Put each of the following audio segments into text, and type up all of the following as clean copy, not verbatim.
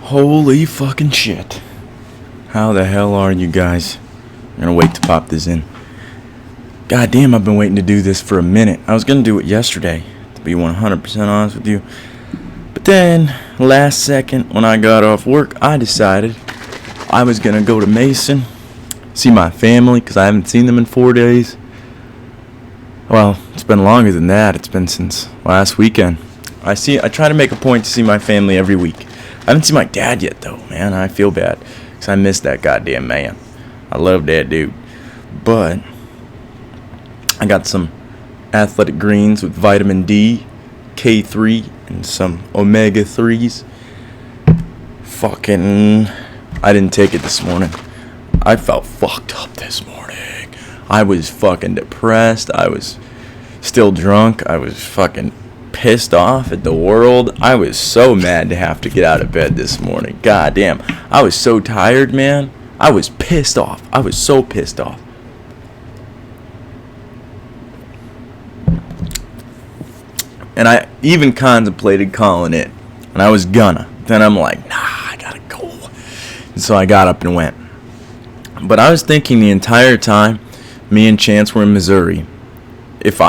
Holy fucking shit. How the hell are you guys? I'm gonna wait to pop this in. God damn, I've been waiting to do this for a minute. I was gonna do it yesterday, to be 100% honest with you. But then, last second, when I got off work, I decided I was gonna go to Mason, see my family, because I haven't seen them in 4 days. Well, it's been longer than that. It's been since last weekend. I try to make a point to see my family every week. I haven't seen my dad yet, though, man. I feel bad, because I miss that goddamn man. I love that dude. But I got some athletic greens with vitamin D, K3, and some omega 3s. Fucking, I didn't take it this morning. I felt fucked up this morning. I was fucking depressed. I was still drunk. I was fucking pissed off at the world. I was so mad to have to get out of bed this morning. God damn. I was so tired, man. I was pissed off. I was so pissed off. And I even contemplated calling it. And I was gonna. Then I'm like, nah, I gotta go. And so I got up and went. But I was thinking the entire time me and Chance were in Missouri. If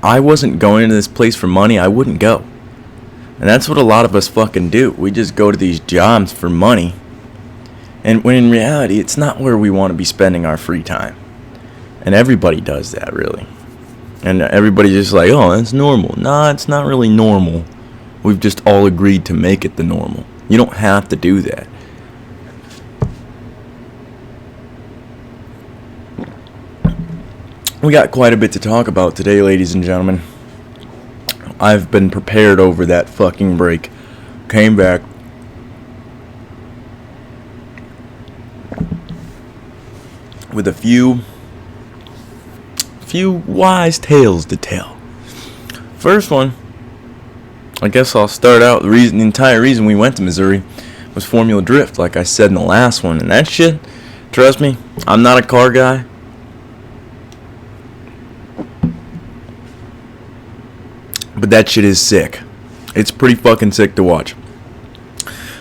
I wasn't going to this place for money, I wouldn't go. And that's what a lot of us fucking do. We just go to these jobs for money. And when in reality, it's not where we want to be spending our free time. And everybody does that, really. And everybody's just like, oh, that's normal. Nah, it's not really normal. We've just all agreed to make it the normal. You don't have to do that. We got quite a bit to talk about today, ladies and gentlemen. I've been prepared over that fucking break. Came back. With a few wise tales to tell. First one, I guess I'll start out. The entire reason we went to Missouri was Formula Drift, like I said in the last one. And that shit, trust me, I'm not a car guy. But that shit is sick. It's pretty fucking sick to watch.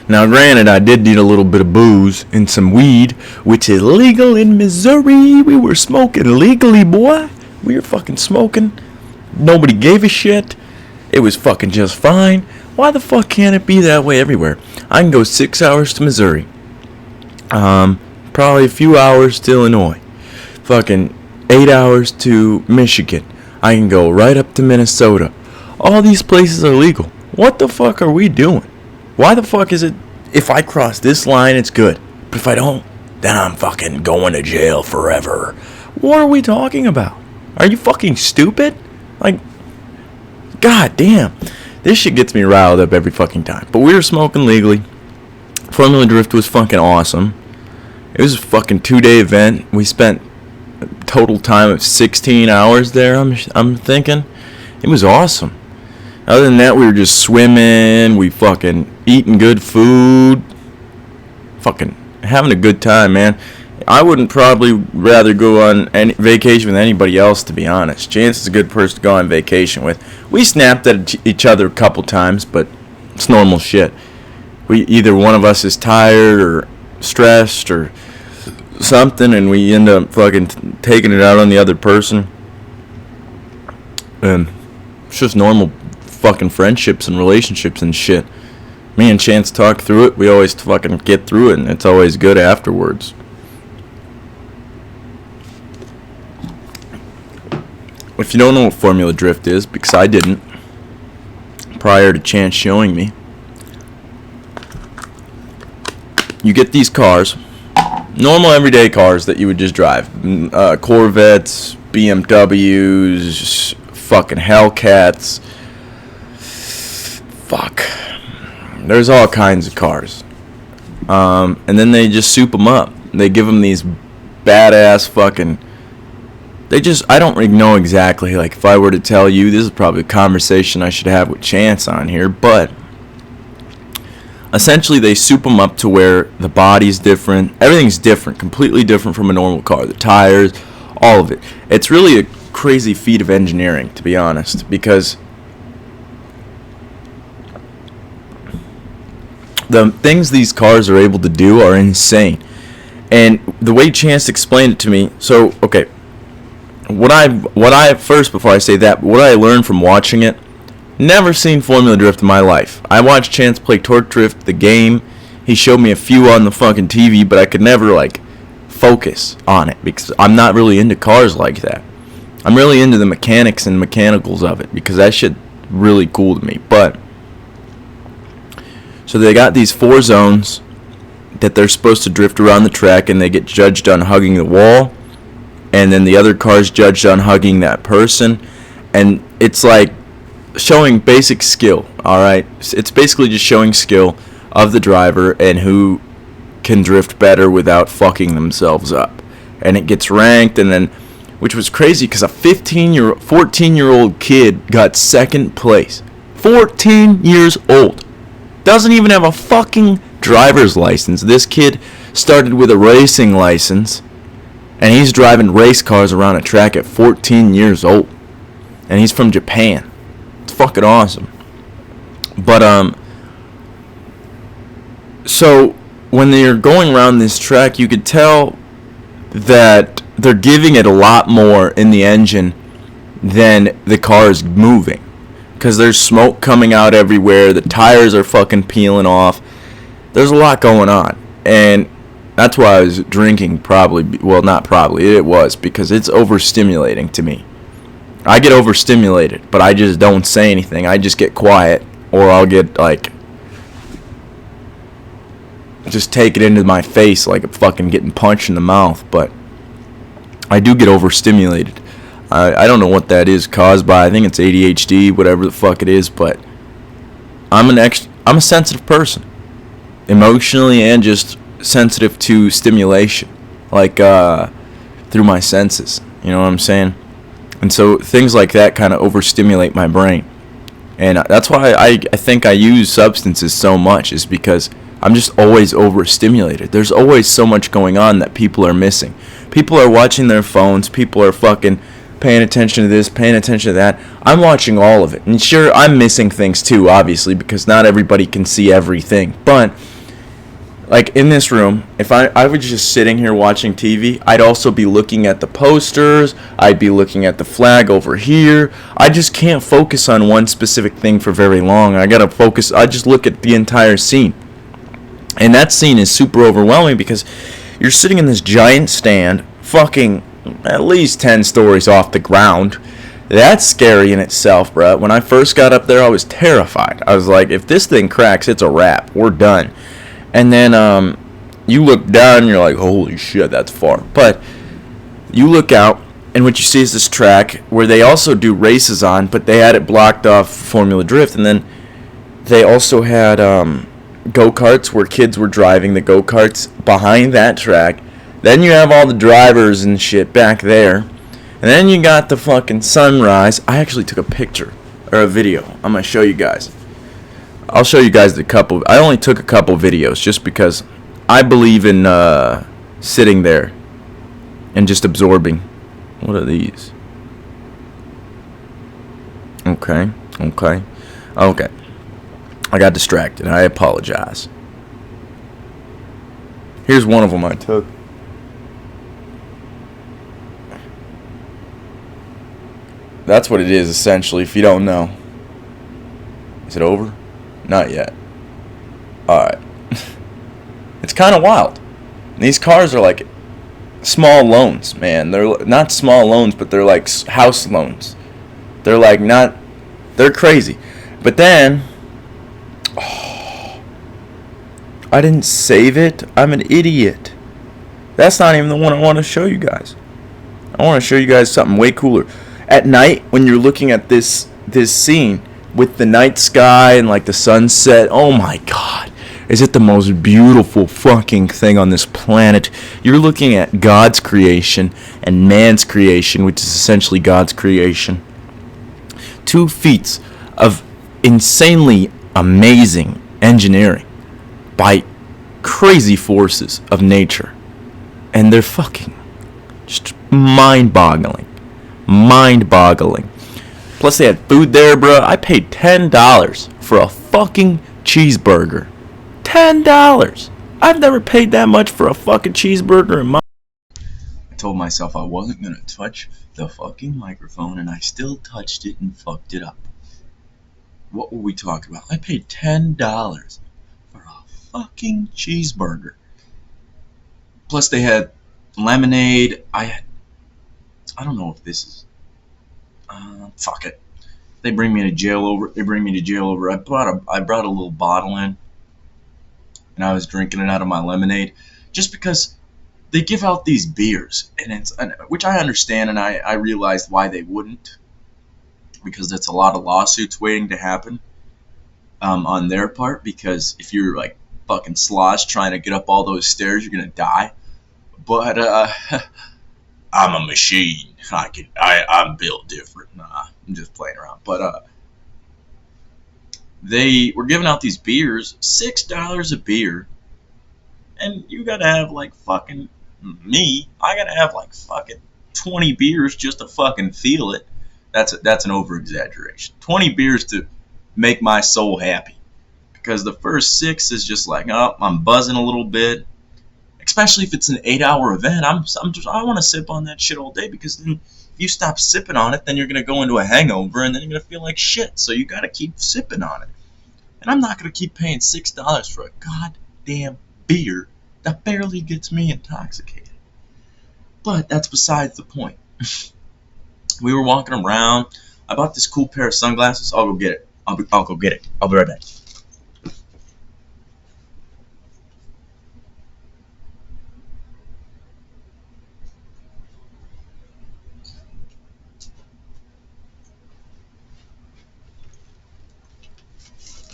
Now, granted, I did need a little bit of booze and some weed, which is legal in Missouri. We were smoking legally, boy. We were fucking smoking. Nobody gave a shit. It was fucking just fine. Why the fuck can't it be that way everywhere? I can go 6 hours to Missouri. Probably a few hours to Illinois. Fucking 8 hours to Michigan. I can go right up to Minnesota. All these places are legal. What the fuck are we doing? Why the fuck is it, if I cross this line, it's good. But if I don't, then I'm fucking going to jail forever. What are we talking about? Are you fucking stupid? Like, god damn. This shit gets me riled up every fucking time. But we were smoking legally. Formula Drift was fucking awesome. It was a fucking 2-day event. We spent a total time of 16 hours there, I'm thinking. It was awesome. Other than that, we were just swimming, we fucking eating good food, fucking having a good time, man. I wouldn't probably rather go on any vacation with anybody else, to be honest. Chance is a good person to go on vacation with. We snapped at each other a couple times, but it's normal shit. Either one of us is tired or stressed or something, and we end up fucking taking it out on the other person. And it's just normal fucking friendships and relationships and shit. Me and Chance talk through it. We always fucking get through it, and it's always good afterwards. If you don't know what Formula Drift is, because I didn't prior to Chance showing me, you get these cars, normal everyday cars that you would just drive, Corvettes, BMWs, fucking Hellcats. Fuck. There's all kinds of cars. And then they just soup them up. They give them these badass fucking... I don't really know exactly. Like, if I were to tell you, this is probably a conversation I should have with Chance on here. But essentially, they soup them up to where the body's different. Everything's different. Completely different from a normal car. The tires, all of it. It's really a crazy feat of engineering, to be honest. Because The things these cars are able to do are insane. And the way Chance explained it to me, so, okay, what I first, before I say that, what I learned from watching it, never seen Formula Drift in my life. I watched Chance play Torque Drift, the game. He showed me a few on the fucking TV, but I could never, like, focus on it because I'm not really into cars like that. I'm really into the mechanics and mechanicals of it because that shit really cool to me. But, so they got these 4 zones that they're supposed to drift around the track, and they get judged on hugging the wall, and then the other cars judged on hugging that person, and it's like showing basic skill, alright? It's basically just showing skill of the driver and who can drift better without fucking themselves up. And it gets ranked, and then, which was crazy because a 14-year-old kid got second place. 14 years old. Doesn't even have a fucking driver's license. This kid started with a racing license, and he's driving race cars around a track at 14 years old. And he's from Japan. It's fucking awesome. But, so when they're going around this track, you could tell that they're giving it a lot more in the engine than the car is moving. Because there's smoke coming out everywhere. The tires are fucking peeling off. There's a lot going on. And that's why I was drinking probably. Well, not probably. It was. Because it's overstimulating to me. I get overstimulated. But I just don't say anything. I just get quiet. Or I'll get like... just take it into my face like I'm fucking getting punched in the mouth. But I do get overstimulated. I don't know what that is caused by. I think it's ADHD, whatever the fuck it is, but I'm a sensitive person, emotionally and just sensitive to stimulation, like through my senses. You know what I'm saying? And so things like that kind of overstimulate my brain, and that's why I think I use substances so much, is because I'm just always overstimulated. There's always so much going on that people are missing. People are watching their phones. People are fucking paying attention to this, paying attention to that. I'm watching all of it. And sure, I'm missing things too, obviously, because not everybody can see everything. But, like, in this room, if I was just sitting here watching TV, I'd also be looking at the posters. I'd be looking at the flag over here. I just can't focus on one specific thing for very long. I gotta focus. I just look at the entire scene. And that scene is super overwhelming because you're sitting in this giant stand, fucking at least 10 stories off the ground. That's scary in itself, bro. When I first got up there, I was terrified. I was like, if this thing cracks, it's a wrap. We're done. And then you look down and you're like, holy shit, that's far. But you look out, and what you see is this track where they also do races on, but they had it blocked off Formula Drift. And then they also had go-karts where kids were driving the go-karts behind that track. Then you have all the drivers and shit back there. And then you got the fucking sunrise. I actually took a picture or a video. I'm going to show you guys. I'll show you guys I only took a couple videos just because I believe in sitting there and just absorbing. What are these? Okay. I got distracted. I apologize. Here's one of them I took. That's what it is, essentially, if you don't know. Is it over? Not yet. Alright. It's kind of wild. These cars are like small loans, man. They're not small loans, but they're like house loans. They're like not... They're crazy. But then... Oh, I didn't save it. I'm an idiot. That's not even the one I want to show you guys. I want to show you guys something way cooler. At night, when you're looking at this scene with the night sky and like the sunset, oh my god, is it the most beautiful fucking thing on this planet? You're looking at God's creation and man's creation, which is essentially God's creation. 2 feats of insanely amazing engineering by crazy forces of nature, and they're fucking just mind-boggling. Plus they had food there, bro. I paid $10 for a fucking cheeseburger. $10. I've never paid that much for a fucking cheeseburger in my... I told myself I wasn't gonna touch the fucking microphone, and I still touched it and fucked it up. What were we talking about? I paid $10 for a fucking cheeseburger. Plus they had lemonade. I don't know if this is... fuck it. They bring me to jail over. I brought a little bottle in, and I was drinking it out of my lemonade, just because they give out these beers, which I understand, and I realized why they wouldn't, because that's a lot of lawsuits waiting to happen on their part. Because if you're like fucking slosh trying to get up all those stairs, you're gonna die. But I'm a machine. I'm built different. Nah, I'm just playing around. But they were giving out these beers, $6 a beer, and you gotta have like fucking me. I gotta have like fucking 20 beers just to fucking feel it. That's an over exaggeration. 20 beers to make my soul happy, because the first 6 is just like, oh, I'm buzzing a little bit. Especially if it's an 8-hour event, I want to sip on that shit all day, because then if you stop sipping on it, then you're gonna go into a hangover, and then you're gonna feel like shit. So you gotta keep sipping on it, and I'm not gonna keep paying $6 for a goddamn beer that barely gets me intoxicated. But that's besides the point. We were walking around. I bought this cool pair of sunglasses. I'll go get it. I'll go get it. I'll be right back.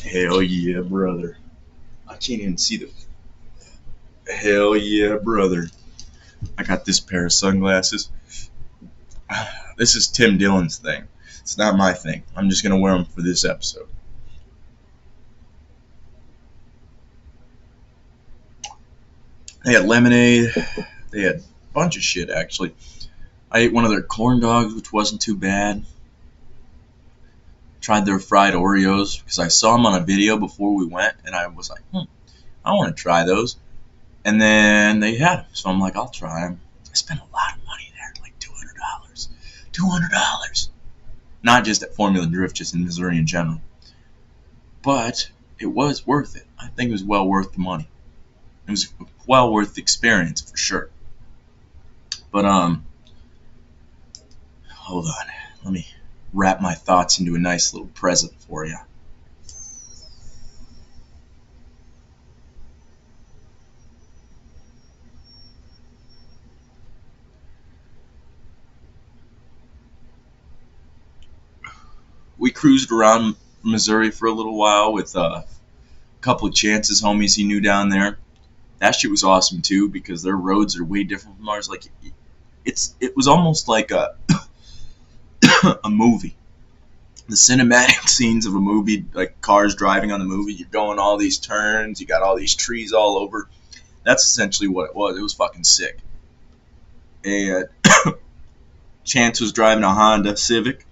Hell yeah, brother. I can't even see the... Hell yeah, brother. I got this pair of sunglasses. This is Tim Dillon's thing. It's not my thing. I'm just going to wear them for this episode. They had lemonade. They had a bunch of shit, actually. I ate one of their corn dogs, which wasn't too bad. Tried their fried Oreos, because I saw them on a video before we went, and I was like, I want to try those. And then they had them, so I'm like, I'll try them. I spent a lot of money there, like $200. $200! Not just at Formula Drift, just in Missouri in general. But it was worth it. I think it was well worth the money. It was well worth the experience, for sure. But, hold on. Let me wrap my thoughts into a nice little present for you. We cruised around Missouri for a little while with a couple of Chance's homies he knew down there. That shit was awesome too, because their roads are way different from ours. Like, it was almost like a a movie. The cinematic scenes of a movie, like cars driving on the movie. You're going all these turns. You got all these trees all over. That's essentially what it was. It was fucking sick. And Chance was driving a Honda Civic,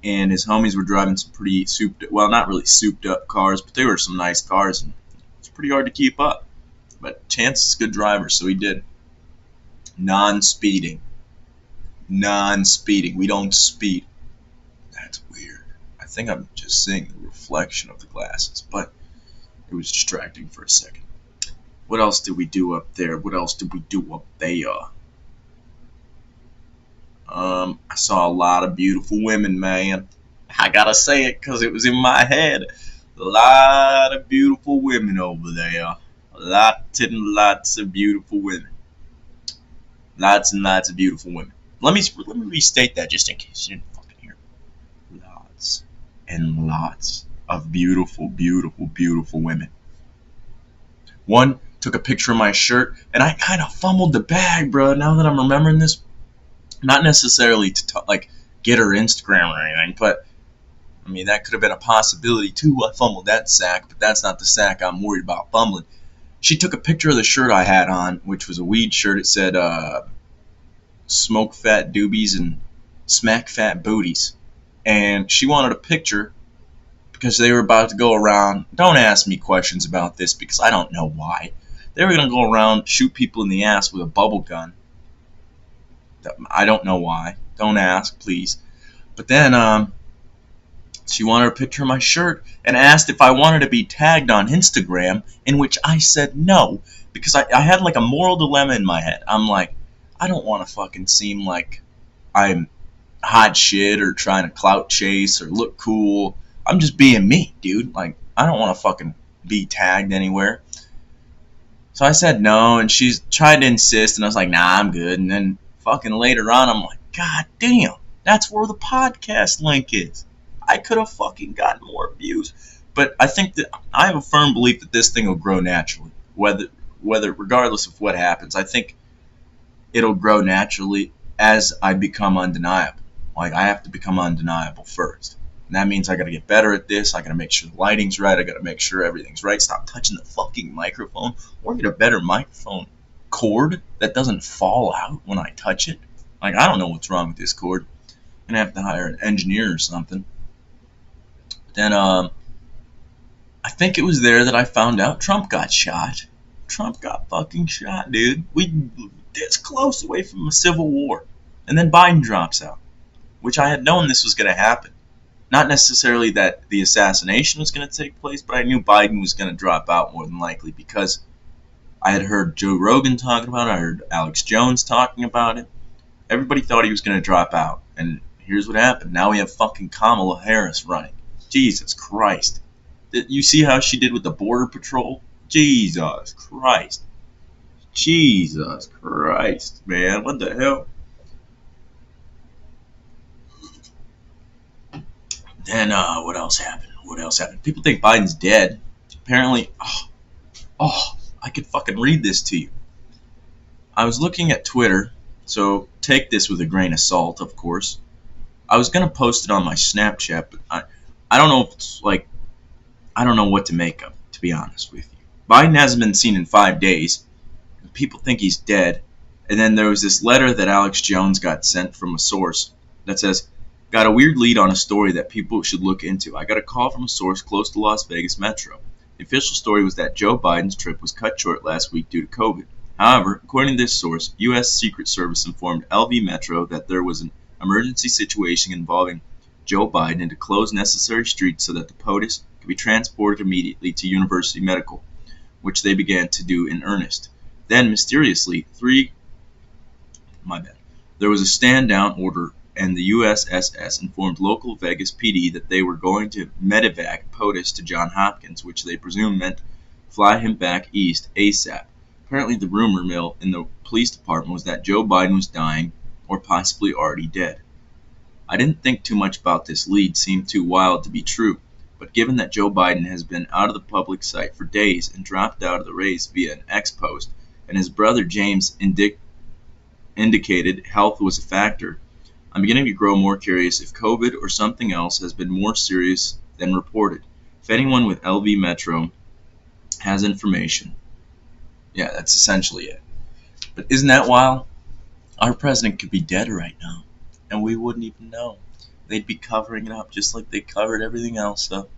and his homies were driving some pretty not really souped up cars, but they were some nice cars, and it's pretty hard to keep up. But Chance is a good driver, so he did. Non-speeding. We don't speed. That's weird. I think I'm just seeing the reflection of the glasses, but it was distracting for a second. What else did we do up there? I saw a lot of beautiful women, man. I gotta say it, because it was in my head. A lot of beautiful women over there. Lots and lots of beautiful women. Lots and lots of beautiful women. Let me restate that, just in case you didn't fucking hear. Lots and lots of beautiful, beautiful, beautiful women. One took a picture of my shirt, and I kind of fumbled the bag, bro. Now that I'm remembering this, not necessarily to get her Instagram or anything, but I mean, that could have been a possibility too. I fumbled that sack, but that's not the sack I'm worried about fumbling. She took a picture of the shirt I had on, which was a weed shirt. It said smoke fat doobies and smack fat booties. And she wanted a picture because they were about to go around. Don't ask me questions about this because I don't know why. They were going to go around, shoot people in the ass with a bubble gun. I don't know why. Don't ask, please. But then she wanted a picture of my shirt and asked if I wanted to be tagged on Instagram, in which I said no, because I had like a moral dilemma in my head. I'm like, I don't want to fucking seem like I'm hot shit or trying to clout chase or look cool. I'm just being me, dude. Like, I don't want to fucking be tagged anywhere. So I said no, and she tried to insist, and I was like, nah, I'm good. And then fucking later on, I'm like, God damn, that's where the podcast link is. I could have fucking gotten more views. But I think that I have a firm belief that this thing will grow naturally. Whether regardless of what happens, I think it'll grow naturally as I become undeniable. Like, I have to become undeniable first. And that means I gotta get better at this. I gotta make sure the lighting's right. I gotta make sure everything's right. Stop touching the fucking microphone. Or get a better microphone cord that doesn't fall out when I touch it. Like, I don't know what's wrong with this cord. I'm gonna have to hire an engineer or something. Then, I think it was there that I found out Trump got shot. Trump got fucking shot, dude. We this close away from a civil war. And then Biden drops out, which I had known this was going to happen. Not necessarily that the assassination was going to take place, but I knew Biden was going to drop out more than likely because I had heard Joe Rogan talking about it. I heard Alex Jones talking about it. Everybody thought he was going to drop out. And here's what happened. Now we have fucking Kamala Harris running. Jesus Christ. You see how she did with the Border Patrol? Jesus Christ. Jesus Christ, man. What the hell? Then, what else happened? People think Biden's dead. Apparently, I could fucking read this to you. I was looking at Twitter, so take this with a grain of salt, of course. I was going to post it on my Snapchat, but I don't know if it's like, I don't know what to make of, to be honest with you. Biden hasn't been seen in 5 days. People think he's dead. And then there was this letter that Alex Jones got sent from a source that says, got a weird lead on a story that people should look into. I got a call from a source close to Las Vegas Metro. The official story was that Joe Biden's trip was cut short last week due to COVID. However, according to this source, U.S. Secret Service informed LV Metro that there was an emergency situation involving Joe Biden and to close necessary streets so that the POTUS could be transported immediately to University Medical, which they began to do in earnest. Then, mysteriously, there was a stand-down order, and the USSS informed local Vegas PD that they were going to medevac POTUS to Johns Hopkins, which they presumed meant fly him back east ASAP. Apparently, the rumor mill in the police department was that Joe Biden was dying or possibly already dead. I didn't think too much about this lead, seemed too wild to be true, but given that Joe Biden has been out of the public sight for days and dropped out of the race via an X post, and his brother James indicated health was a factor, I'm beginning to grow more curious if COVID or something else has been more serious than reported. If anyone with LV Metro has information, yeah, that's essentially it. But isn't that wild? Our president could be dead right now, and we wouldn't even know. They'd be covering it up just like they covered everything else up.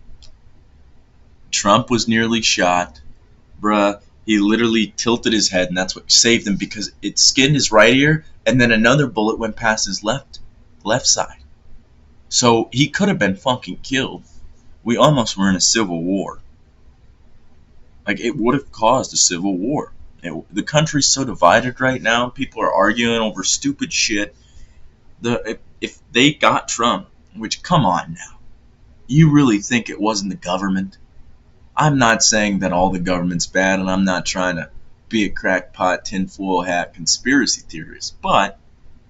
Trump was nearly shot. Bruh, he literally tilted his head, and that's what saved him because it skinned his right ear, and then another bullet went past his left side. So he could have been fucking killed. We almost were in a civil war. Like, it would have caused a civil war. The country's so divided right now. People are arguing over stupid shit. If they got Trump, which, come on now. You really think it wasn't the government? I'm not saying that all the government's bad, and I'm not trying to be a crackpot, tinfoil hat conspiracy theorist, but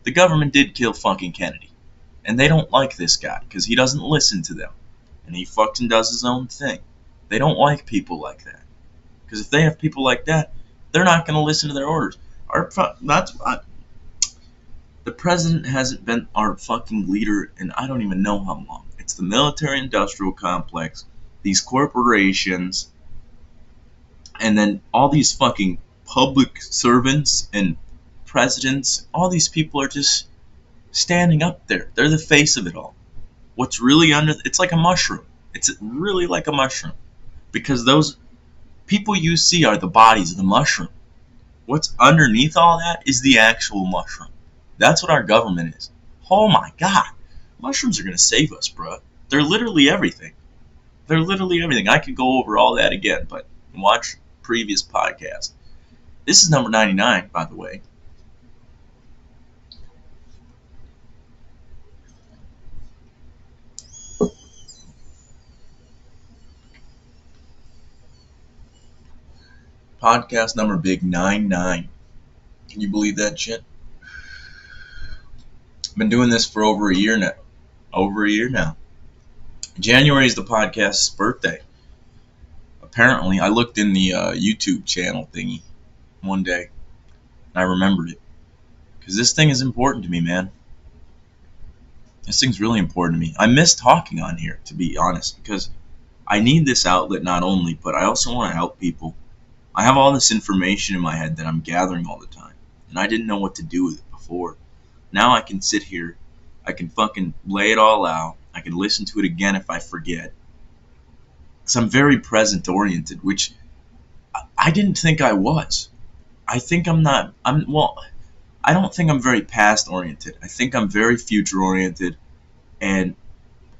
the government did kill fucking Kennedy. And they don't like this guy, because he doesn't listen to them. And he fucking does his own thing. They don't like people like that. Because if they have people like that, they're not going to listen to their orders. The president hasn't been our fucking leader in I don't even know how long. It's the military-industrial complex, these corporations, and then all these fucking public servants and presidents. All these people are just standing up there. They're the face of it all. What's really under it's like a mushroom. It's really like a mushroom. Because those people you see are the bodies of the mushroom. What's underneath all that is the actual mushroom. That's what our government is. Oh my god. Mushrooms are going to save us, bro. They're literally everything. They're literally everything. I could go over all that again, but watch previous podcast. This is number 99, by the way. Podcast number big 99. Can you believe that shit? I've been doing this for over a year now. Over a year now. January is the podcast's birthday. Apparently, I looked in the YouTube channel thingy one day, and I remembered it. Because this thing is important to me, man. This thing's really important to me. I miss talking on here, to be honest, because I need this outlet not only, but I also want to help people. I have all this information in my head that I'm gathering all the time, and I didn't know what to do with it before. Now I can sit here, I can fucking lay it all out, I can listen to it again if I forget. Because I'm very present oriented, which I didn't think I was. I think I'm not, I don't think I'm very past oriented. I think I'm very future oriented, and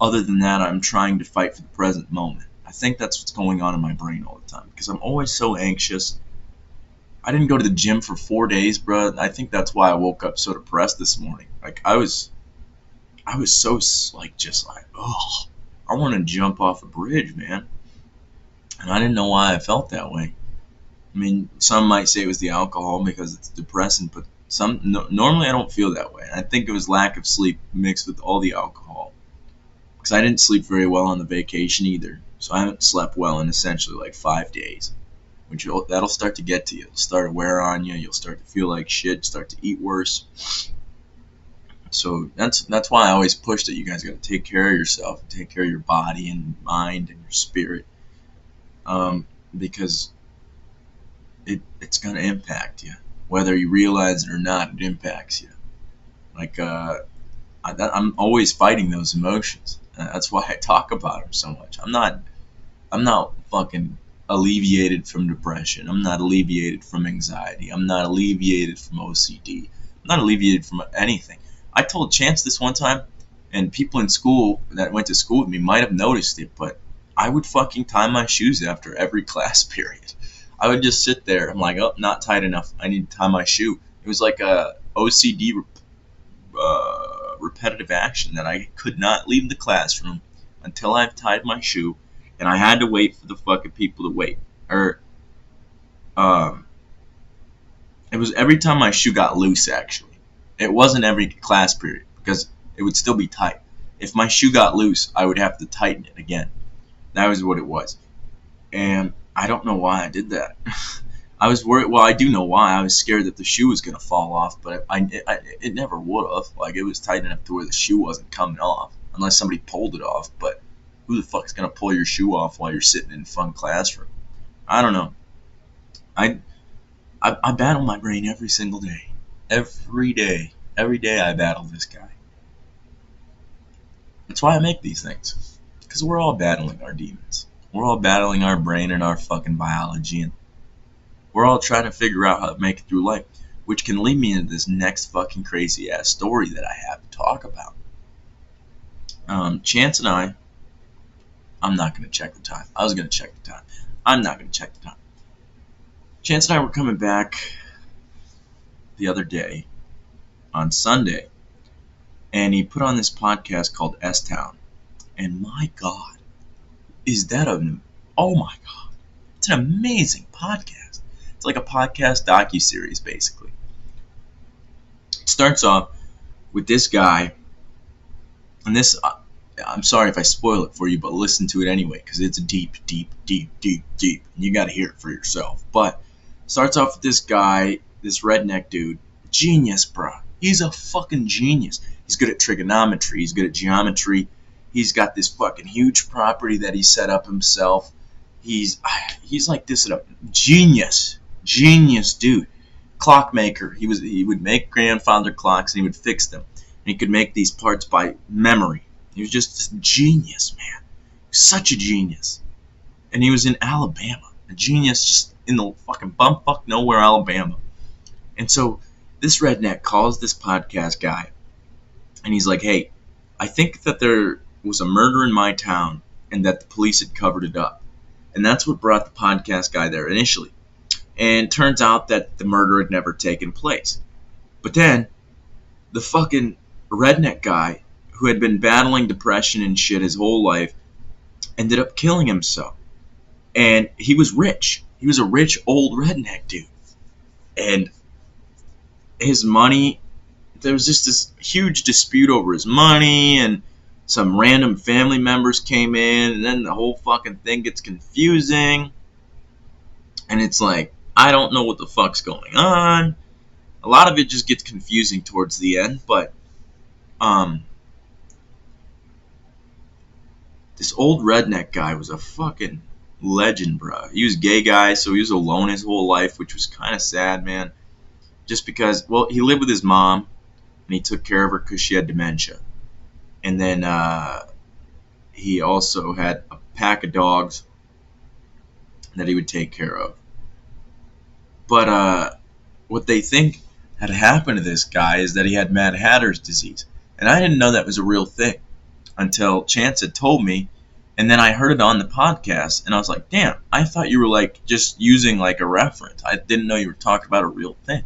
other than that, I'm trying to fight for the present moment. I think that's what's going on in my brain all the time, because I'm always so anxious. I didn't go to the gym for 4 days, bro. I think that's why I woke up so depressed this morning. Like, I was so, like, just like, oh, I want to jump off a bridge, man. And I didn't know why I felt that way. I mean, some might say it was the alcohol because it's depressing, but normally I don't feel that way. I think it was lack of sleep mixed with all the alcohol. Because I didn't sleep very well on the vacation either. So I haven't slept well in essentially like 5 days. That'll start to get to you. It'll start to wear on you. You'll start to feel like shit. Start to eat worse. So that's why I always push that you guys got to take care of yourself, take care of your body and mind and your spirit, because it's gonna impact you, whether you realize it or not. It impacts you. Like I'm always fighting those emotions. That's why I talk about them so much. I'm not fucking alleviated from depression. I'm not alleviated from anxiety. I'm not alleviated from OCD. I'm not alleviated from anything. I told Chance this one time, and people in school that went to school with me might have noticed it, but I would fucking tie my shoes after every class period. I would just sit there. I'm like, oh, not tight enough. I need to tie my shoe. It was like a OCD repetitive action that I could not leave the classroom until I've tied my shoe, and I had to wait for the fucking people to wait. It was every time my shoe got loose, actually. It wasn't every class period, because it would still be tight. If my shoe got loose, I would have to tighten it again. That was what it was. And I don't know why I did that. I was worried. Well, I do know why. I was scared that the shoe was going to fall off, but it never would have. Like, it was tight enough to where the shoe wasn't coming off, unless somebody pulled it off. But who the fuck's going to pull your shoe off while you're sitting in a fun classroom? I don't know. I battle my brain every single day. Every day. Every day I battle this guy. That's why I make these things. Because we're all battling our demons. We're all battling our brain and our fucking biology, and we're all trying to figure out how to make it through life, which can lead me into this next fucking crazy ass story that I have to talk about. Chance and I'm not going to check the time. I was going to check the time. I'm not going to check the time. Chance and I were coming back the other day on Sunday, and he put on this podcast called S-Town. And my God, is that oh my God, it's an amazing podcast. It's like a podcast docuseries, basically. It starts off with this guy, and this, I'm sorry if I spoil it for you, but listen to it anyway, because it's deep, and you got to hear it for yourself. But it starts off with this guy, this redneck dude, genius, bro. He's a fucking genius. He's good at trigonometry. He's good at geometry. He's got this fucking huge property that he set up himself. He's like this genius dude. Clockmaker. He would make grandfather clocks and he would fix them. And he could make these parts by memory. He was just a genius, man. Such a genius. And he was in Alabama. A genius just in the fucking bumfuck nowhere, Alabama. And so this redneck calls this podcast guy. And he's like, hey, I think that there was a murder in my town and that the police had covered it up. And that's what brought the podcast guy there initially. And turns out that the murder had never taken place. But then, the fucking redneck guy, who had been battling depression and shit his whole life, ended up killing himself. And he was rich. He was a rich old redneck dude. And his money, there was just this huge dispute over his money, and some random family members came in, and then the whole fucking thing gets confusing. And it's like, I don't know what the fuck's going on. A lot of it just gets confusing towards the end, but this old redneck guy was a fucking legend, bro. He was a gay guy, so he was alone his whole life, which was kind of sad, man. Just because, well, he lived with his mom, and he took care of her because she had dementia. And then he also had a pack of dogs that he would take care of. But what they think had happened to this guy is that he had Mad Hatter's disease. And I didn't know that was a real thing until Chance had told me. And then I heard it on the podcast, and I was like, damn, I thought you were like just using like a reference. I didn't know you were talking about a real thing.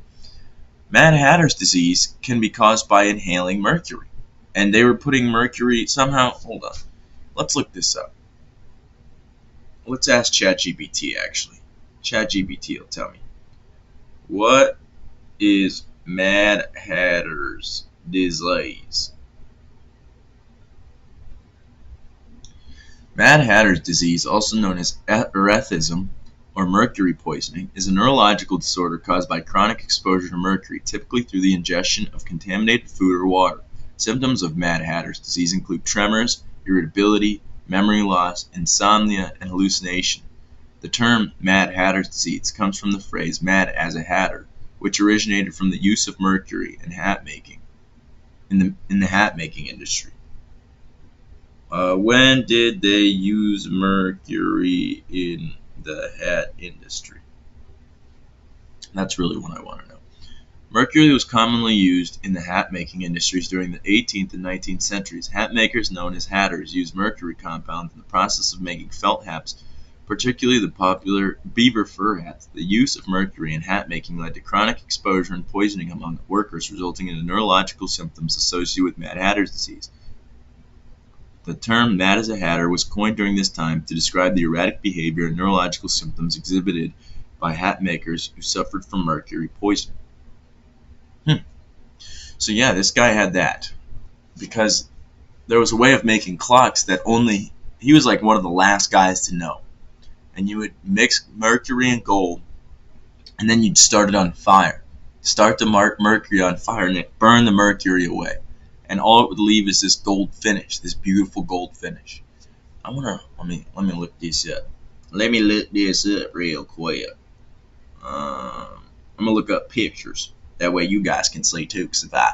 Mad Hatter's disease can be caused by inhaling mercury. And they were putting mercury somehow. Hold on. Let's look this up. Let's ask ChatGPT, actually. ChatGPT will tell me. What is Mad Hatter's disease? Mad Hatter's disease, also known as erethism or mercury poisoning, is a neurological disorder caused by chronic exposure to mercury, typically through the ingestion of contaminated food or water. Symptoms of Mad Hatter's disease include tremors, irritability, memory loss, insomnia, and hallucination. The term Mad Hatter's disease comes from the phrase "mad as a hatter," which originated from the use of mercury in hat making, in the hat making industry. When did they use mercury in the hat industry? That's really what I want to know. Mercury was commonly used in the hat-making industries during the 18th and 19th centuries. Hat makers known as hatters used mercury compounds in the process of making felt hats, particularly the popular beaver fur hats. The use of mercury in hat-making led to chronic exposure and poisoning among workers, resulting in the neurological symptoms associated with Mad Hatter's disease. The term "mad as a hatter" was coined during this time to describe the erratic behavior and neurological symptoms exhibited by hat makers who suffered from mercury poisoning. So yeah, this guy had that because there was a way of making clocks that only he was like one of the last guys to know. And you would mix mercury and gold, and then you'd start it on fire. Start the mercury on fire, and it burned the mercury away. And all it would leave is this gold finish, this beautiful gold finish. Let me look this up. Let me look this up real quick. I'm gonna look up pictures. That way you guys can see too. Because if I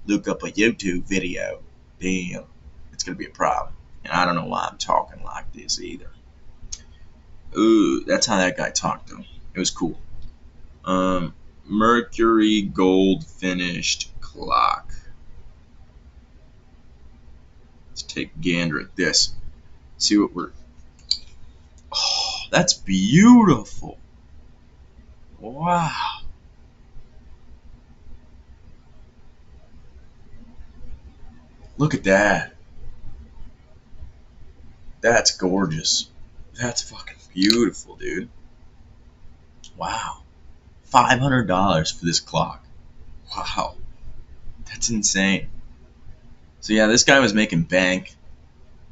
look up a YouTube video, damn, it's gonna be a problem. And I don't know why I'm talking like this either. Ooh, that's how that guy talked though. It was cool. Mercury gold finished clock. Let's take a gander at this. See what we're... Oh, that's beautiful. Wow. Look at that. That's gorgeous. That's fucking beautiful, dude. Wow. $500 for this clock. Wow. That's insane. So yeah, this guy was making bank,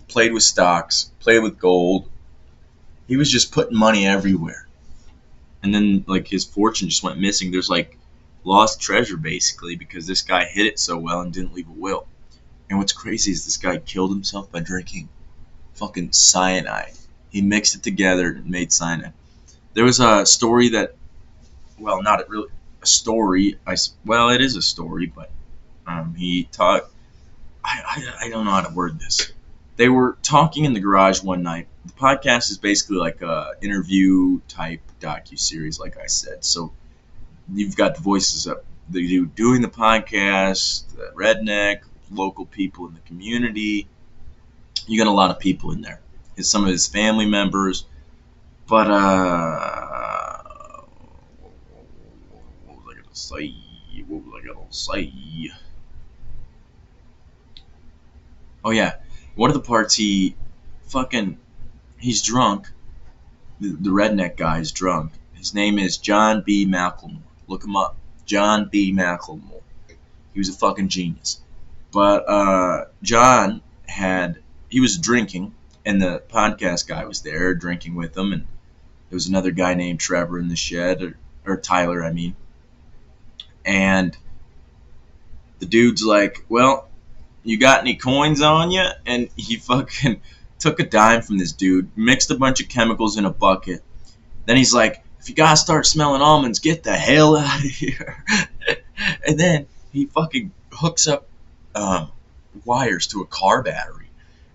played with stocks, played with gold. He was just putting money everywhere. And then like his fortune just went missing. There's like lost treasure basically because this guy hid it so well and didn't leave a will. And what's crazy is this guy killed himself by drinking fucking cyanide. He mixed it together and made cyanide. There was a story that, well, not really a story. Well, it is a story, but he taught. I don't know how to word this. They were talking in the garage one night. The podcast is basically like a interview type docu-series, like I said. So you've got the voices of the dude doing the podcast, the redneck, local people in the community. You got a lot of people in there. Some of his family members. But what was I gonna say? What was I gonna say? Oh yeah, one of the parts he's drunk. The redneck guy is drunk. His name is John B. McLemore. Look him up, John B. McLemore. He was a fucking genius. But John he was drinking, and the podcast guy was there drinking with him, and there was another guy named Trevor in the shed, or Tyler, I mean. And the dude's like, well, you got any coins on you? And he fucking took a dime from this dude, mixed a bunch of chemicals in a bucket. Then he's like, if you gotta start smelling almonds, get the hell out of here. And then he fucking hooks up wires to a car battery.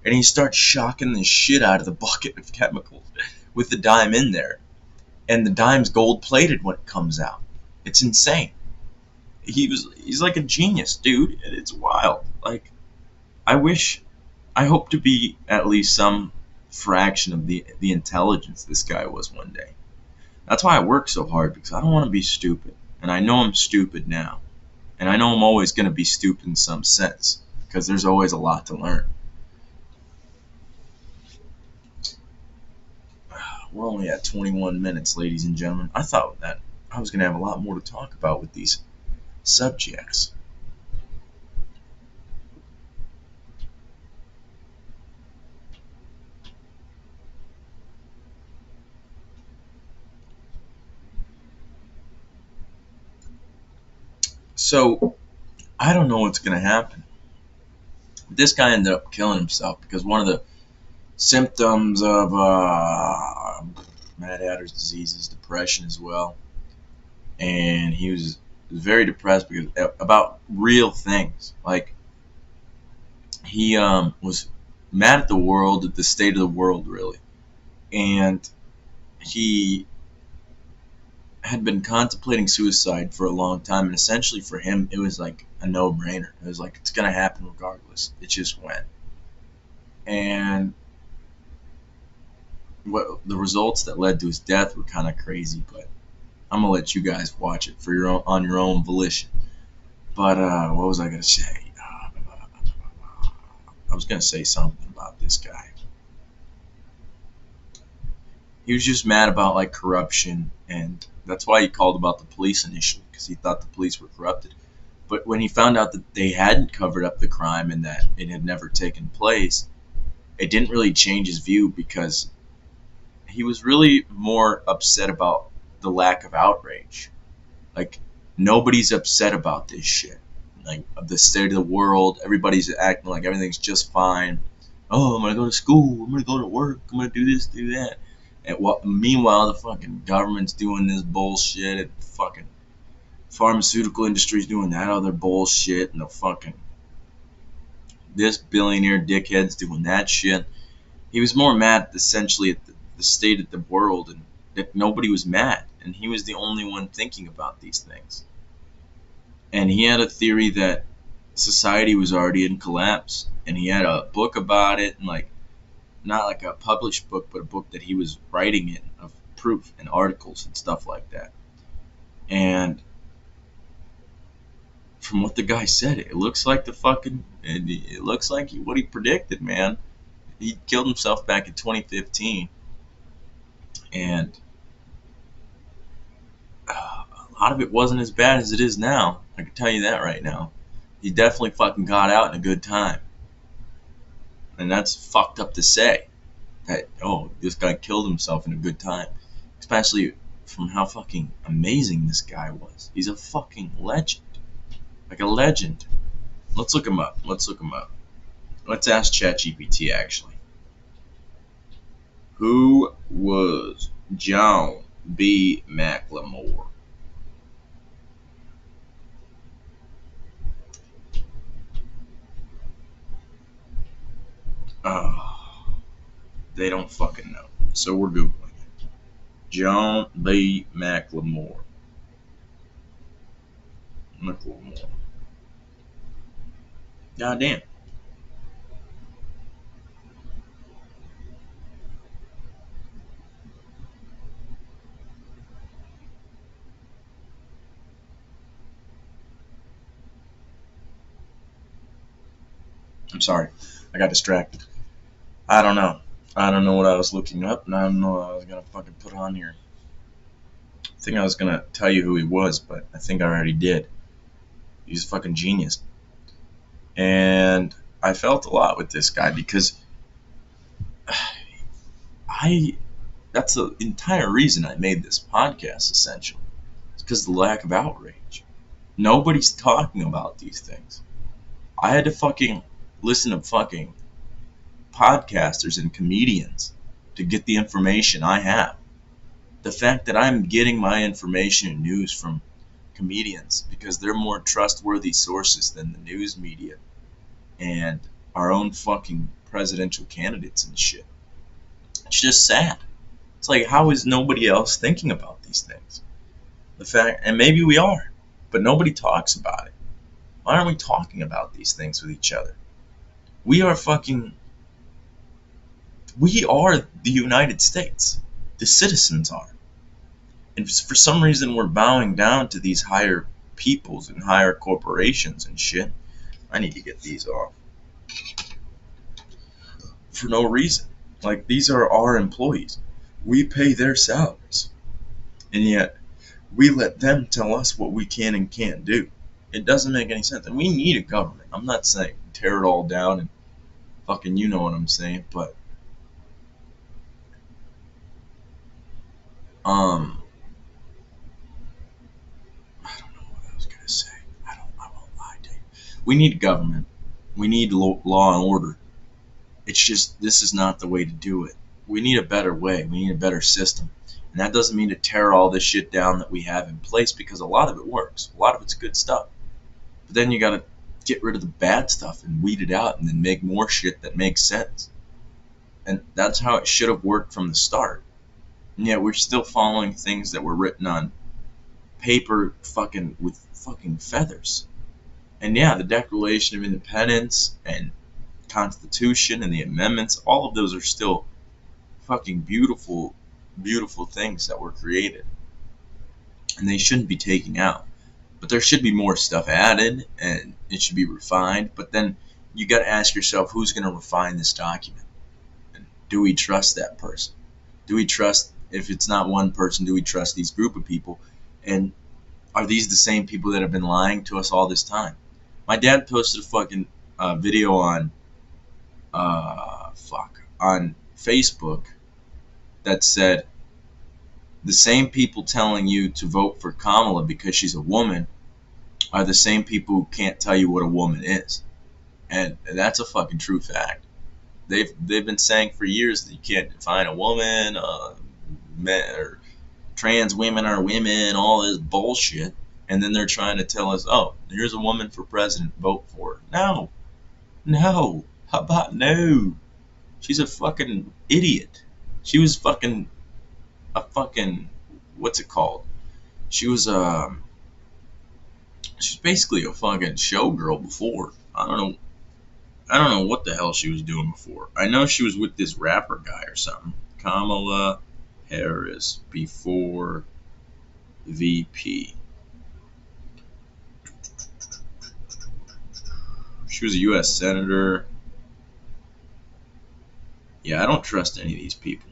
And he starts shocking the shit out of the bucket of chemicals with the dime in there. And the dime's gold plated when it comes out. It's insane. He's like a genius, dude. It's wild. Like, I hope to be at least some fraction of the intelligence this guy was one day. That's why I work so hard, because I don't want to be stupid. And I know I'm stupid now. And I know I'm always going to be stupid in some sense, because there's always a lot to learn. We're only at 21 minutes, ladies and gentlemen. I thought that I was going to have a lot more to talk about with these subjects. So, I don't know what's going to happen. This guy ended up killing himself because one of the symptoms of Mad Hatter's disease is depression as well. And he was very depressed because about real things. Like, he was mad at the world, at the state of the world, really. And he had been contemplating suicide for a long time, and essentially for him it was like a no-brainer. It was like, it's gonna happen regardless. It just went. And what the results that led to his death were kind of crazy, but I'm gonna let you guys watch it for on your own volition. But what was I gonna say? I was gonna say something about this guy. He was just mad about like corruption, and that's why he called about the police initially, because he thought the police were corrupted. But when he found out that they hadn't covered up the crime and that it had never taken place, it didn't really change his view, because he was really more upset about the lack of outrage. Like, nobody's upset about this shit. Like, of the state of the world, everybody's acting like everything's just fine. Oh, I'm gonna go to school, I'm gonna go to work, I'm gonna do this, do that. And meanwhile, the fucking government's doing this bullshit, and the fucking pharmaceutical industry's doing that other bullshit, and this billionaire dickhead's doing that shit. He was more mad essentially at the state of the world, and that nobody was mad, and he was the only one thinking about these things. And he had a theory that society was already in collapse, and he had a book about it, and like, not like a published book, but a book that he was writing in of proof and articles and stuff like that. And from what the guy said, it looks like what he predicted, man. He killed himself back in 2015, and a lot of it wasn't as bad as it is now. I can tell you that right now. He definitely fucking got out in a good time, and that's fucked up to say. That, oh, this guy killed himself in a good time, especially from how fucking amazing this guy was. He's a fucking legend, like a legend. Let's look him up. Let's ask ChatGPT actually. Who was John B. McLemore? they don't fucking know. So we're Googling it. John B. McLemore. God damn. I'm sorry. I got distracted. I don't know. I don't know what I was looking up, and I don't know what I was gonna fucking put on here. I think I was gonna tell you who he was, but I think I already did. He's a fucking genius. And I felt a lot with this guy because I that's the entire reason I made this podcast essentially. It's because of the lack of outrage. Nobody's talking about these things. I had to fucking listen to fucking podcasters and comedians to get the information I have. The fact that I'm getting my information and news from comedians because they're more trustworthy sources than the news media and our own fucking presidential candidates and shit. It's just sad. It's like, how is nobody else thinking about these things? The fact, and maybe we are, but nobody talks about it. Why aren't we talking about these things with each other? We are the United States. The citizens are. And for some reason we're bowing down to these higher peoples and higher corporations and shit. I need to get these off. For no reason. Like, these are our employees. We pay their salaries. And yet, we let them tell us what we can and can't do. It doesn't make any sense. And we need a government. I'm not saying tear it all down and fucking, you know what I'm saying, but I don't know what I was gonna say. I won't lie to you. We need government. We need law and order. It's just, this is not the way to do it. We need a better way. We need a better system. And that doesn't mean to tear all this shit down that we have in place, because a lot of it works. A lot of it's good stuff. But then you gotta get rid of the bad stuff and weed it out and then make more shit that makes sense. And that's how it should have worked from the start. And yet we're still following things that were written on paper fucking with fucking feathers. And yeah, the Declaration of Independence and Constitution and the amendments, all of those are still fucking beautiful, beautiful things that were created. And they shouldn't be taken out. But there should be more stuff added, and it should be refined. But then you got to ask yourself, who's going to refine this document? And do we trust that person? Do we trust, if it's not one person, do we trust these group of people? And are these the same people that have been lying to us all this time? My dad posted a fucking video on on Facebook that said, the same people telling you to vote for Kamala because she's a woman are the same people who can't tell you what a woman is. And that's a fucking true fact. They've been saying for years that you can't define a woman, men, or trans women are women, all this bullshit. And then they're trying to tell us, oh, here's a woman for president, vote for her. No. How about no? She's a fucking idiot. She was fucking what's it called? She was basically a fucking showgirl before. I don't know what the hell she was doing before. I know she was with this rapper guy or something. Kamala Harris before VP. She was a U.S. Senator. Yeah, I don't trust any of these people.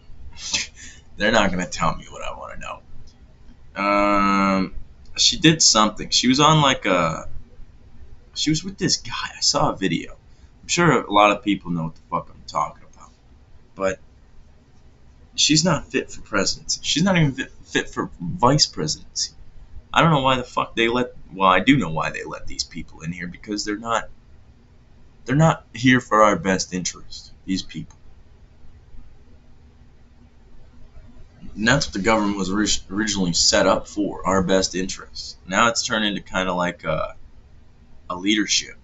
They're not going to tell me what I want to know. She did something. She was on she was with this guy. I saw a video. I'm sure a lot of people know what the fuck I'm talking about. But she's not fit for presidency. She's not even fit for vice presidency. I don't know why the fuck I do know why they let these people in here, because they're not here for our best interest, these people. And that's what the government was originally set up for, our best interests. Now it's turned into kind of like a leadership,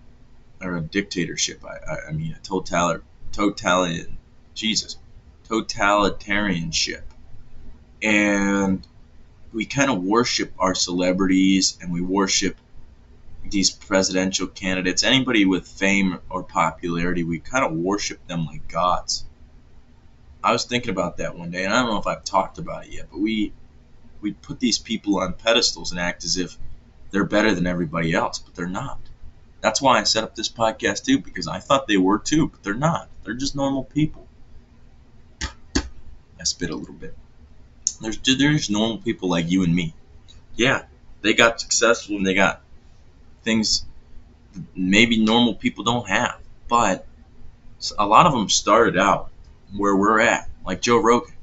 or a dictatorship. I mean, a totalitarian totalitarianship. And we kind of worship our celebrities, and we worship these presidential candidates. Anybody with fame or popularity, we kind of worship them like gods. I was thinking about that one day, and I don't know if I've talked about it yet, but we put these people on pedestals and act as if they're better than everybody else, but they're not. That's why I set up this podcast too, because I thought they were too, but they're not. They're just normal people. I spit a little bit. There's normal people like you and me. Yeah, they got successful and they got things maybe normal people don't have, but a lot of them started out where we're at, like Joe Rogan.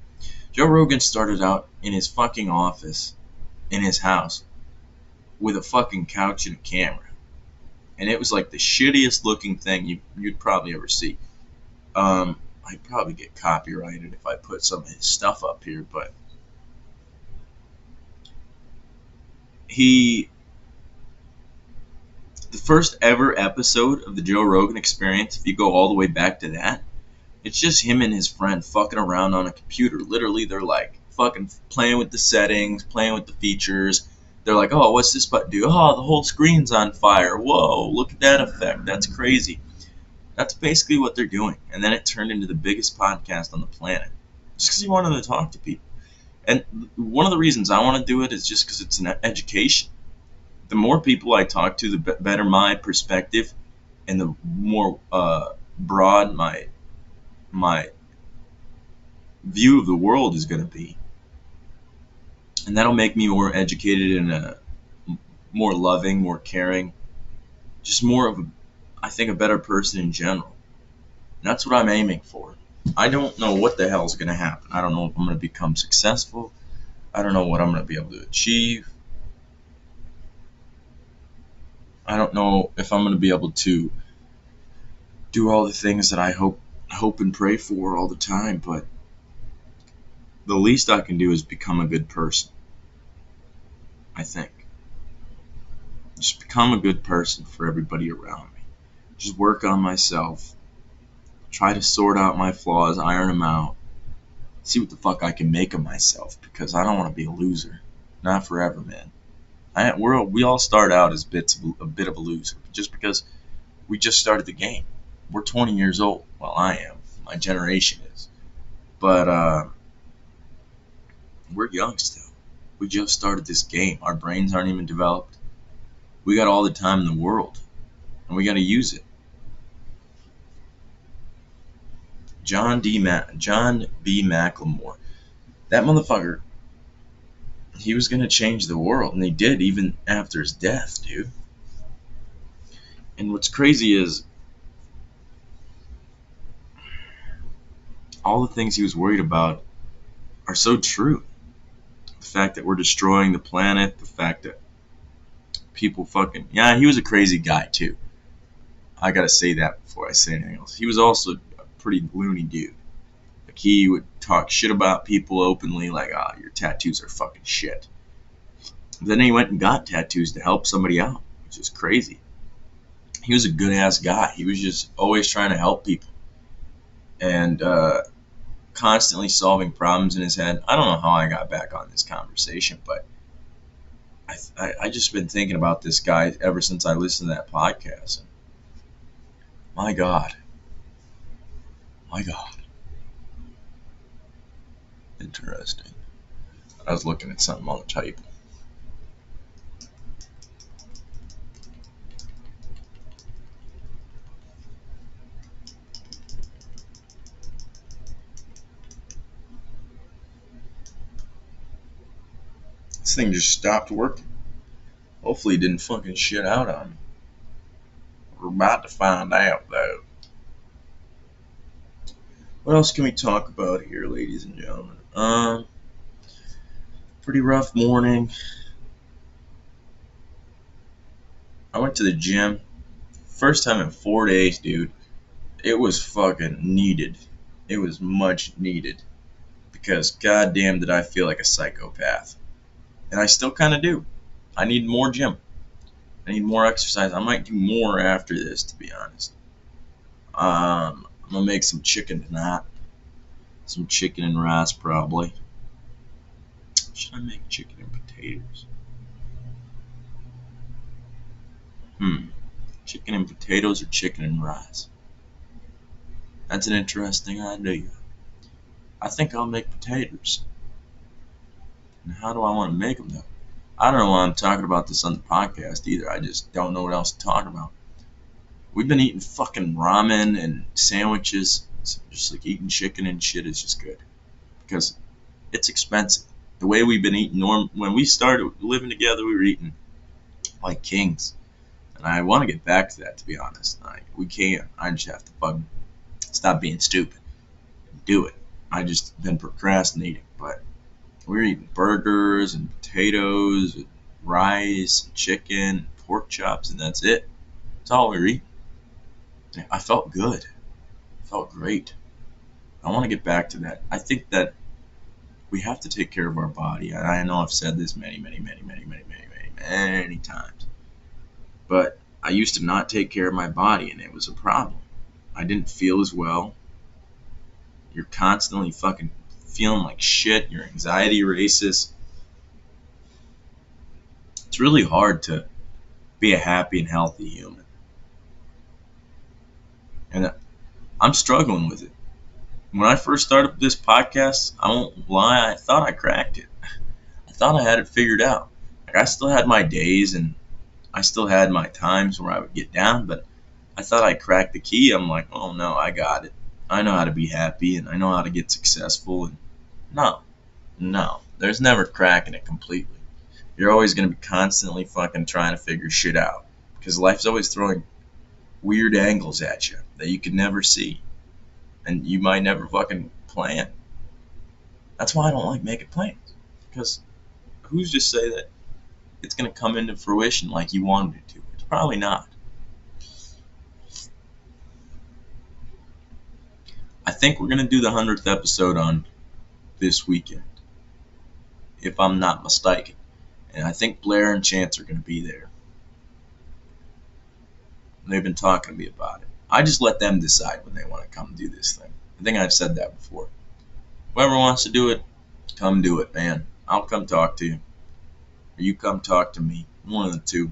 Joe Rogan started out in his fucking office, in his house, with a fucking couch and a camera. And it was like the shittiest looking thing you'd probably ever see. I'd probably get copyrighted if I put some of his stuff up here, but the first ever episode of the Joe Rogan Experience, if you go all the way back to that, it's just him and his friend fucking around on a computer. Literally, they're like fucking playing with the settings, playing with the features. They're like, oh, what's this button do? Oh, the whole screen's on fire. Whoa, look at that effect. That's crazy. That's basically what they're doing. And then it turned into the biggest podcast on the planet. Just because he wanted to talk to people. And one of the reasons I want to do it is just because it's an education. The more people I talk to, the better my perspective, and the more broad my view of the world is going to be. And that'll make me more educated and more loving, more caring, just more of I think a better person in general. And that's what I'm aiming for. I don't know what the hell is going to happen. I don't know if I'm going to become successful. I don't know what I'm going to be able to achieve. I don't know if I'm going to be able to do all the things that I hope and pray for all the time, but the least I can do is become a good person. I think. Just become a good person for everybody around me. Just work on myself. Try to sort out my flaws, iron them out. See what the fuck I can make of myself, because I don't want to be a loser. Not forever, man. We all start out as a bit of a loser, just because we just started the game. We're 20 years old. Well, I am. My generation is. But we're young still. We just started this game. Our brains aren't even developed. We got all the time in the world, and we got to use it. John B. McLemore. That motherfucker, he was going to change the world, and he did, even after his death, dude. And what's crazy is all the things he was worried about are so true. The fact that we're destroying the planet, the fact that people fucking... Yeah, he was a crazy guy, too. I gotta say that before I say anything else. He was also a pretty loony dude. Like, he would talk shit about people openly, like, your tattoos are fucking shit. But then he went and got tattoos to help somebody out, which is crazy. He was a good-ass guy. He was just always trying to help people. And constantly solving problems in his head. I don't know how I got back on this conversation, but I just been thinking about this guy ever since I listened to that podcast. My God. Interesting. I was looking at something on the table. This thing just stopped working. Hopefully it didn't fucking shit out on me. We're about to find out, though. What else can we talk about here, ladies and gentlemen? Pretty rough morning. I went to the gym. First time in 4 days, dude. It was fucking needed. It was much needed. Because goddamn did I feel like a psychopath. And I still kind of do. I need more gym. I need more exercise. I might do more after this, to be honest. I'm going to make some chicken tonight. Some chicken and rice, probably. Should I make chicken and potatoes? Chicken and potatoes or chicken and rice? That's an interesting idea. I think I'll make potatoes. And how do I want to make them, though? I don't know why I'm talking about this on the podcast either. I just don't know what else to talk about. We've been eating fucking ramen and sandwiches. It's just like eating chicken and shit is just good. Because it's expensive. The way we've been eating, when we started living together, we were eating like kings. And I want to get back to that, to be honest. We can. I just have to fucking stop being stupid and do it. I just been procrastinating. But we're eating burgers and potatoes and rice and chicken and pork chops, and that's it. That's all we were eating. I felt good. I felt great. I want to get back to that. I think that we have to take care of our body. And I know I've said this many times. But I used to not take care of my body, and it was a problem. I didn't feel as well. You're constantly fucking feeling like shit. Your anxiety races. It's really hard to be a happy and healthy human. And I'm struggling with it. When I first started this podcast, I won't lie, I thought I cracked it. I thought I had it figured out. Like, I still had my days and I still had my times where I would get down, but I thought I cracked the key. I'm like, oh no, I got it. I know how to be happy and I know how to get successful. And no, there's never cracking it completely. You're always going to be constantly fucking trying to figure shit out because life's always throwing weird angles at you that you could never see and you might never fucking plan. That's why I don't like making plans, because who's to say that it's going to come into fruition like you wanted it to? It's probably not. I think we're going to do the 100th episode on this weekend, if I'm not mistaken. And I think Blair and Chance are going to be there. They've been talking to me about it. I just let them decide when they want to come do this thing. I think I've said that before. Whoever wants to do it, come do it, man. I'll come talk to you. Or you come talk to me. One of the two.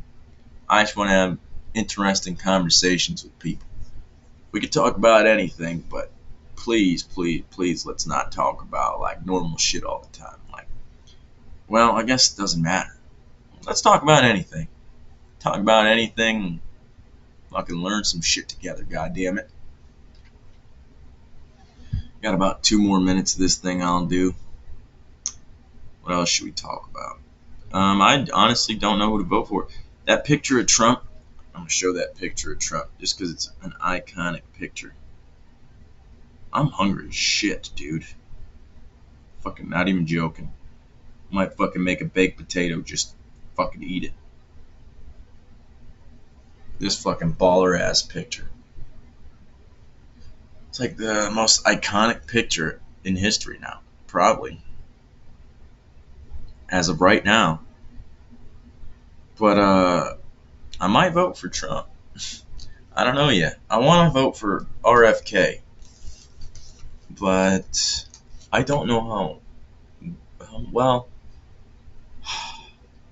I just want to have interesting conversations with people. We could talk about anything, but please, let's not talk about like normal shit all the time. Like, well, I guess it doesn't matter. Let's talk about anything. Talk about anything. Fucking learn some shit together, goddammit. Got about 2 more minutes of this thing I'll do. What else should we talk about? I honestly don't know who to vote for. That picture of Trump, I'm going to show that picture of Trump just because it's an iconic picture. I'm hungry as shit, dude. Fucking not even joking. Might fucking make a baked potato, just fucking eat it. This fucking baller ass picture. It's like the most iconic picture in history now, probably. As of right now. But I might vote for Trump. I don't know yet. I want to vote for RFK. But I don't know how. Well,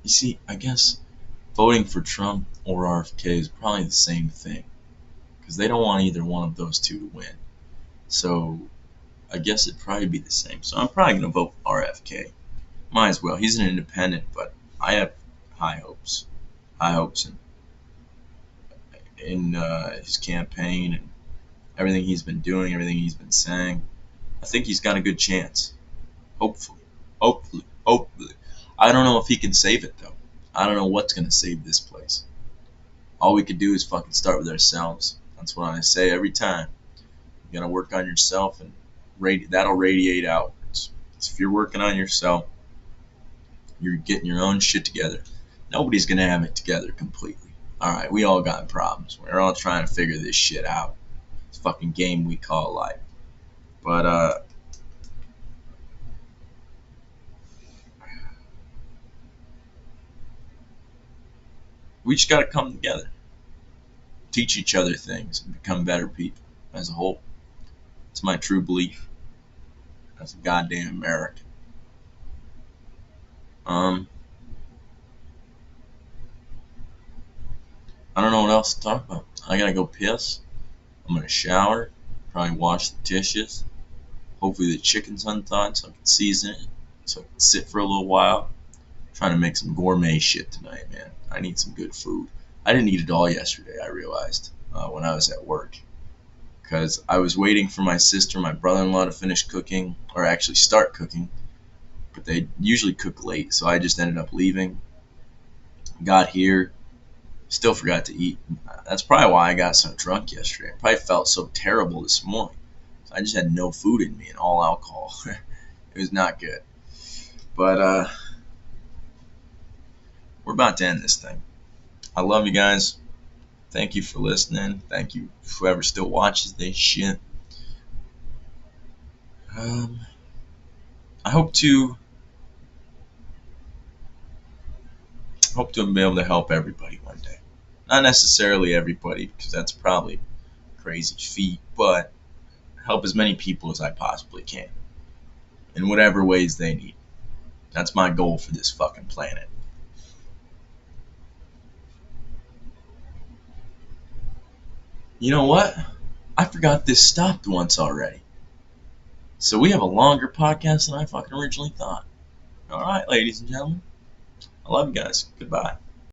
you see, I guess voting for Trump or RFK is probably the same thing, because they don't want either one of those two to win. So I guess it'd probably be the same. So I'm probably going to vote for RFK. Might as well. He's an independent, but I have high hopes. High hopes in his campaign and everything he's been doing, everything he's been saying. I think he's got a good chance. Hopefully. I don't know if he can save it, though. I don't know what's going to save this place. All we could do is fucking start with ourselves. That's what I say every time. You got to work on yourself, and that'll radiate outwards. So if you're working on yourself, you're getting your own shit together. Nobody's going to have it together completely. Alright, we all got problems. We're all trying to figure this shit out. This fucking game we call life. But, we just got to come together. Teach each other things and become better people as a whole. It's my true belief. as a goddamn American. Um, I don't know what else to talk about. I gotta go piss. I'm gonna shower, probably wash the dishes. Hopefully the chicken's unthawed so I can season it, so I can sit for a little while. I'm trying to make some gourmet shit tonight, man. I need some good food. I didn't eat it all yesterday, I realized, when I was at work. Because I was waiting for my sister and my brother-in-law to finish cooking, or actually start cooking, but they usually cook late, so I just ended up leaving. Got here, still forgot to eat. That's probably why I got so drunk yesterday. I probably felt so terrible this morning. I just had no food in me and all alcohol. It was not good. But we're about to end this thing. I love you guys. Thank you for listening. Thank you whoever still watches this shit. Um, I hope to be able to help everybody one day. Not necessarily everybody, because that's probably a crazy feat, but help as many people as I possibly can in whatever ways they need. That's my goal for this fucking planet. You know what? I forgot this stopped once already. So we have a longer podcast than I fucking originally thought. Alright, ladies and gentlemen. I love you guys. Goodbye.